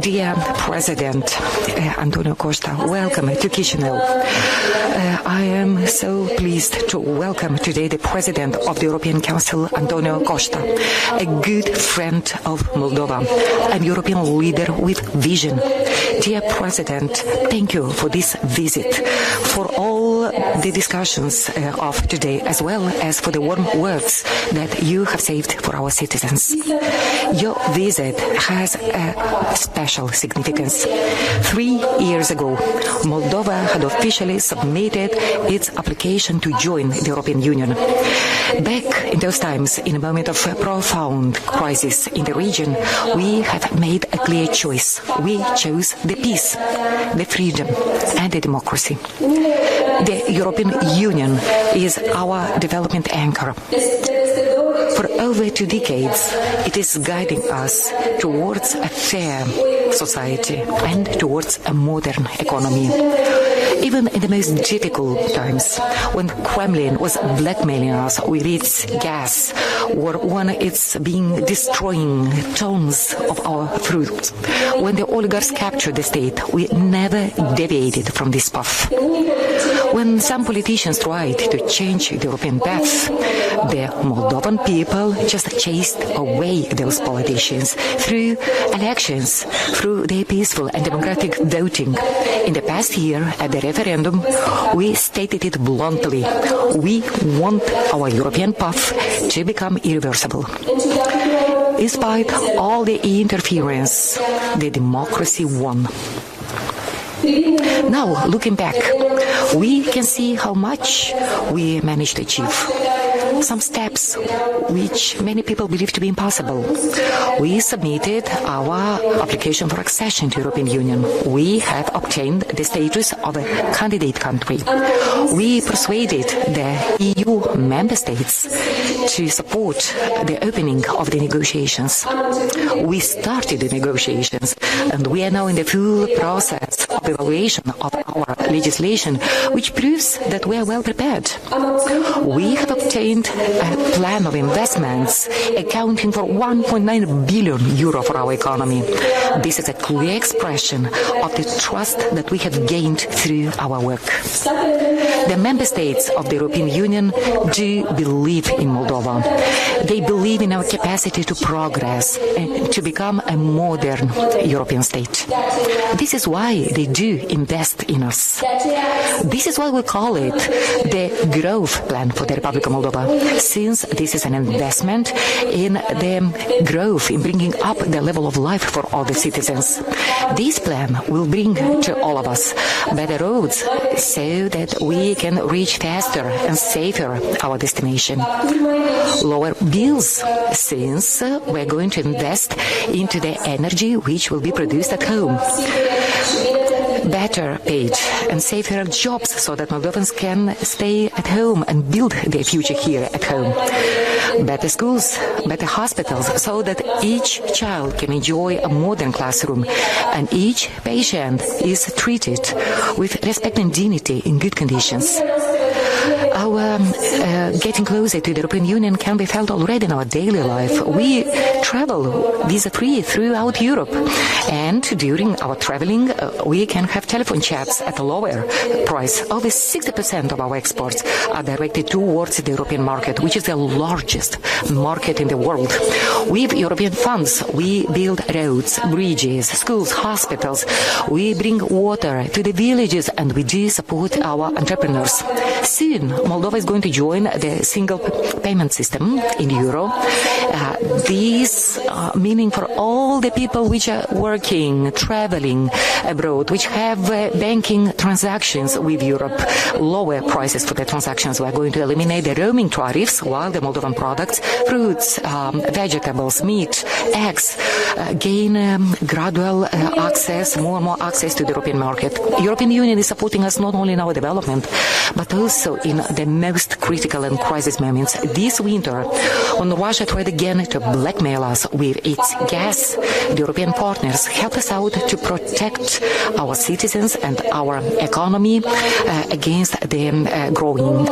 Dear President António Costa, welcome to Chisinau. I am so pleased to welcome today the President of the European Council, António Costa, a good friend of Moldova, a European leader with vision. Dear President, thank you for this visit, for all the discussions of today, as well as for the warm words that you have saved for our citizens. Your visit has a special significance. 3 years ago, Moldova had officially submitted its application to join the European Union. Back in those times, in a moment of profound crisis in the region, we have made a clear choice. We chose the peace, the freedom, and the democracy. The European Union is our development anchor. For over 2 decades, it is guiding us towards a fair society and towards a modern economy. Even in the most difficult times, when Kremlin was blackmailing us with its gas, or when it's been destroying tons of our fruits, when the oligarchs captured the state, we never deviated from this path. When some politicians tried to change the European path, the Moldovan people just chased away those politicians through elections, through their peaceful and democratic voting. In the past year, at the referendum, we stated it bluntly. We want our European path to become irreversible. In spite of all the interference, the democracy won. Now, looking back, we can see how much we managed to achieve. Some steps which many people believe to be impossible. We submitted our application for accession to European Union. We have obtained the status of a candidate country. We persuaded the EU member states to support the opening of the negotiations. We started the negotiations, and we are now in the full process of evaluation of our legislation, which proves that we are well prepared. We have obtained a plan of investments accounting for 1.9 billion euro for our economy. This is a clear expression of the trust that we have gained through our work. The member states of the European Union do believe in Moldova. They believe in our capacity to progress and to become a modern European state. This is why they do invest in us. This is why we call it the growth plan for the Republic of Moldova, since this is an investment in the growth, in bringing up the level of life for all the citizens. This plan will bring to all of us better roads so that we can reach faster and safer our destination. Lower bills, since we're going to invest into the energy which will be produced at home. Better paid and safer jobs so that Moldovans can stay at home and build their future here at home. Better schools, better hospitals, so that each child can enjoy a modern classroom and each patient is treated with respect and dignity in good conditions. Our getting closer to the European Union can be felt already in our daily life. We travel visa-free throughout Europe, and during our traveling, we can have telephone chats at a lower price. Over 60% of our exports are directed towards the European market, which is the largest market in the world. With European funds, we build roads, bridges, schools, hospitals. We bring water to the villages, and we do support our entrepreneurs. Soon, Moldova is going to join the single payment system in euro. This meaning for all the people which are working, traveling abroad, which have banking transactions with Europe, lower prices for the transactions. We are going to eliminate the roaming tariffs, while the Moldovan products, fruits, vegetables, meat, eggs, gain gradual access, more and more access to the European market. European Union is supporting us not only in our development, but also in the most critical and crisis moments. This winter, when Russia tried again began to blackmail us with its gas, the European partners help us out to protect our citizens and our economy against the growing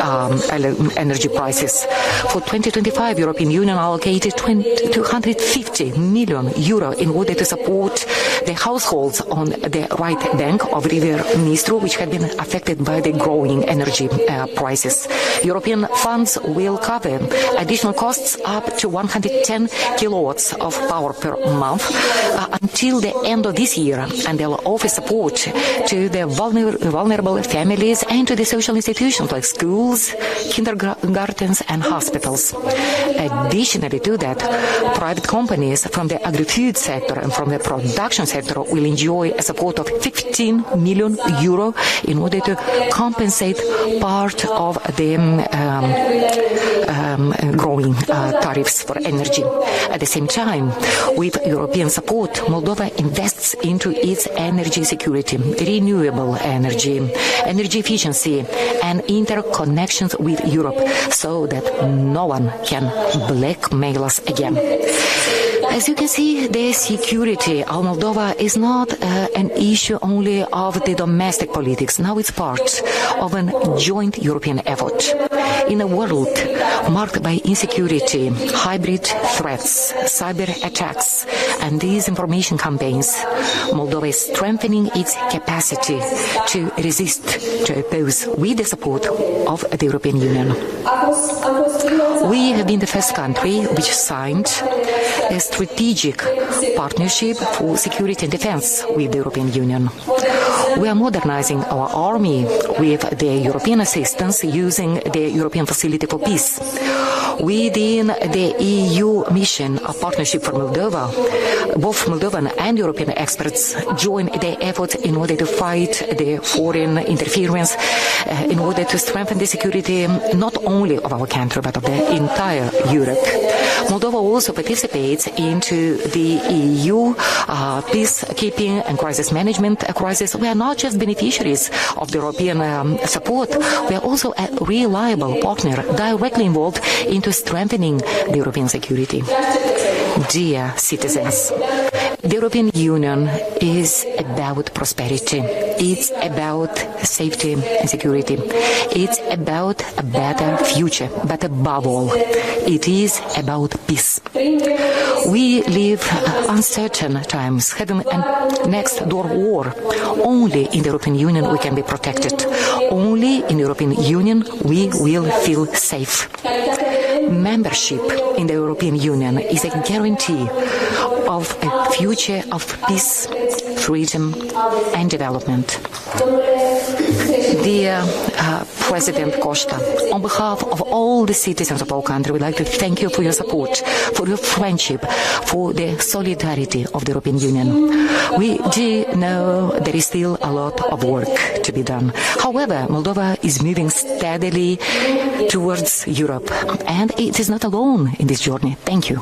energy prices. For 2025, European Union allocated €250 million in order to support the households on the right bank of River Nistru, which had been affected by the growing energy prices. European funds will cover additional costs up to 110 kilowatts of power per month until the end of this year, and they'll offer support to the vulnerable families and to the social institutions like schools, kindergartens and hospitals. Additionally to that, private companies from the agri-food sector and from the production sector will enjoy a support of €15 million in order to compensate part of the growing tariffs for energy. At the same time, with European support, Moldova invests into its energy security, renewable energy, energy efficiency, and interconnections with Europe, so that no one can blackmail us again. As you can see, the security of Moldova is not an issue only of the domestic politics. Now it's part of a joint European effort. In a world marked by insecurity, hybrid threats, cyber attacks, and disinformation campaigns, Moldova is strengthening its capacity to resist, to oppose, with the support of the European Union. We have been the first country which signed a strategic partnership for security and defense with the European Union. We are modernizing our army with the European assistance using the European Facility for Peace. Within the EU mission of partnership for Moldova, both Moldovan and European experts join the efforts in order to fight the foreign interference, in order to strengthen the security not only of our country but of the entire Europe. Moldova also participates into the EU peacekeeping and crisis management crisis. We are not just beneficiaries of the European support, we are also a reliable partner directly involved into strengthening the European security. Dear citizens, the European Union is about prosperity. It's about safety and security. It's about a better future. But above all, it is about peace. We live uncertain times, having a next-door war. Only in the European Union we can be protected. Only in the European Union we will feel safe. Membership in the European Union is a guarantee of a future of peace, freedom and development. Dear President Costa, on behalf of all the citizens of our country, we'd like to thank you for your support, for your friendship, for the solidarity of the European Union. We do know there is still a lot of work to be done. However, Moldova is moving steadily towards Europe, and it is not alone in this journey. Thank you.